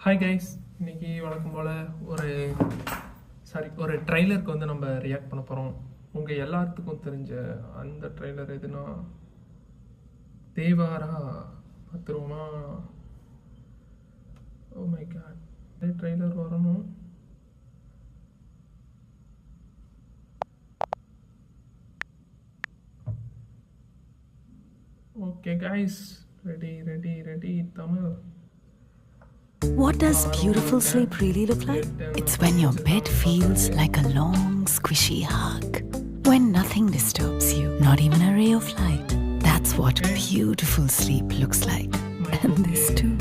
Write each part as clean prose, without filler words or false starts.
Hi guys, இன்னைக்கு வழக்கம் போல் ஒரு ட்ரைலருக்கு வந்து நம்ம ரியாக்ட் பண்ண போகிறோம். உங்கள் எல்லாத்துக்கும் தெரிஞ்ச அந்த ட்ரைலர் எதுனா தேவாரா பார்த்துருவோமா? ஓ மை காட், ட்ரைலர் வரணும். Okay guys, ready Tamil. What does beautiful sleep really look like? It's when your bed feels like a long, squishy hug. When nothing disturbs you, not even a ray of light. That's what beautiful sleep looks like. And this too.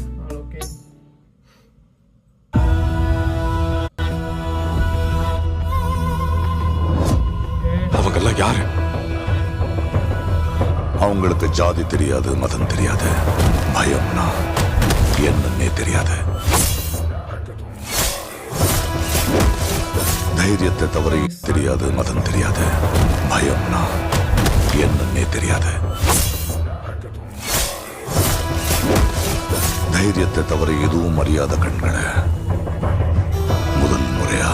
அவங்கெல்லாம் யாரு? அவங்களுக்கு ஜாதி தெரியாது, மதம் தெரியாது, பயம்னா என்னன்னே தெரியாது. தைரியத்தை தவிர தெரியாது, மதம் தெரியாது, பயம்னா என்னன்னே தெரியாது. தைரியத்தை தவிர எதுவும் அறியாத கண்களை முதல் முறையா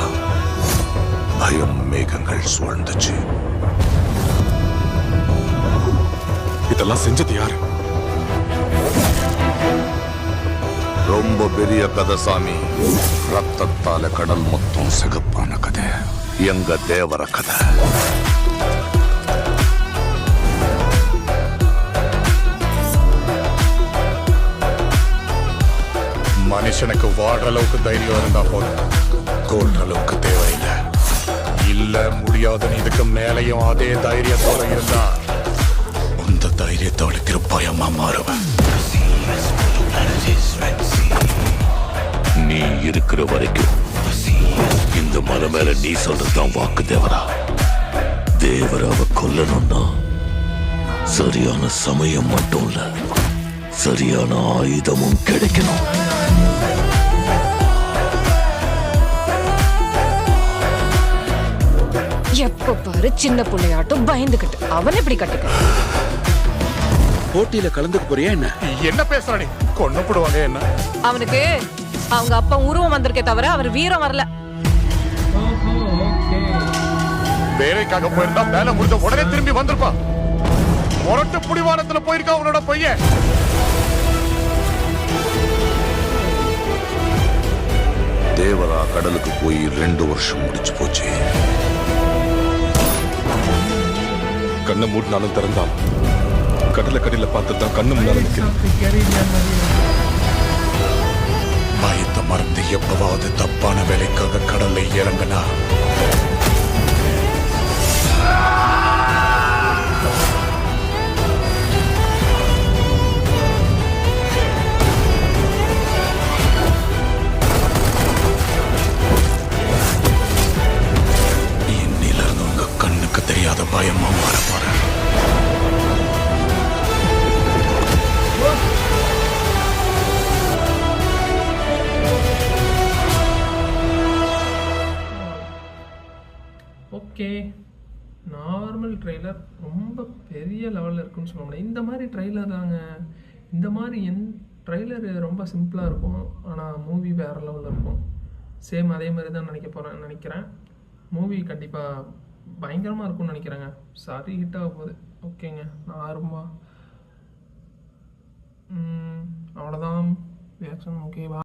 பயம் மேகங்கள் சூழ்ந்துச்சு. இதெல்லாம் செஞ்சது யாரு? ரொம்ப பெரிய கதை சாமி. ரத்தத்தால கடல் மொத்தம் சிகப்பான கதை. எங்க தேவர கதை. மனுஷனுக்கு வாடுற அளவுக்கு தைரியம் இருந்தா போதும், கொள்ற அளவுக்கு தேவையில்லை. இல்ல முடியாதுன்னு இதுக்கு மேலையும் அதே தைரியத்தோட இருந்தா அந்த தைரியத்தை அளிக்கிற பயமா மாறுவேன். நீ இருக்கிற வரைக்கும் இந்த மலை மேல நீ சொல்றதுதான் வாக்கு. தேவரா தேவராவை கொல்லணும்னா சரியான சமயம் மட்டும் இல்ல, சரியான ஆயுதமும் கிடைக்கணும். எப்ப பாரு சின்ன பிள்ளையாட்டும் பயந்துகிட்டு அவன் எப்படி கட்டுக்க? போட்டியில கலந்துக்க போறியா என்ன? என்ன பேசுறானே, கொன்னப்படுவாங்க என்ன? அவனுக்கு அவங்க அப்பா உருவம் வந்திருக்கே தவிர அவர் வீரம் வரல. வேலைக்காக போயிருந்தா வேலை முடிஞ்ச உடனே திரும்பி வந்திருப்பான். முரட்டு புடிவானத்துல போயிருக்கா அவனோட பையன். தேவரா கடலுக்கு போய் 2 வருஷம் முடிச்சு போச்சு. கண்ணை மூடினாலும் திறந்தாலும் கடல பார்த்துதான் கண்ணு முன்னால நிக்கிறேன். பயத்தை மறந்து எப்பவாவது தப்பான வேலைக்காக கடல்ல இறங்கினா இன்னிலிருந்து உங்க கண்ணுக்கு தெரியாத பயமா மாற போறேன். ஓகே, நார்மல் ட்ரெய்லர் ரொம்ப பெரிய லெவலில் இருக்குன்னு சொல்ல முடியாது. இந்த மாதிரி ட்ரெய்லர் தாங்க. இந்த மாதிரி ட்ரெய்லரு ரொம்ப சிம்பிளாக இருக்கும், ஆனால் மூவி வேறு லெவலில் இருக்கும். சேம் அதே மாதிரி தான் நினைக்கிறேன். மூவி கண்டிப்பாக பயங்கரமாக இருக்கும்னு நினைக்கிறேங்க. சாரி ஹிட் ஆக போகுது. ஓகேங்க, நார்மலாக அவ்வளோதான் ரியாக்ஷன். ஓகேவா?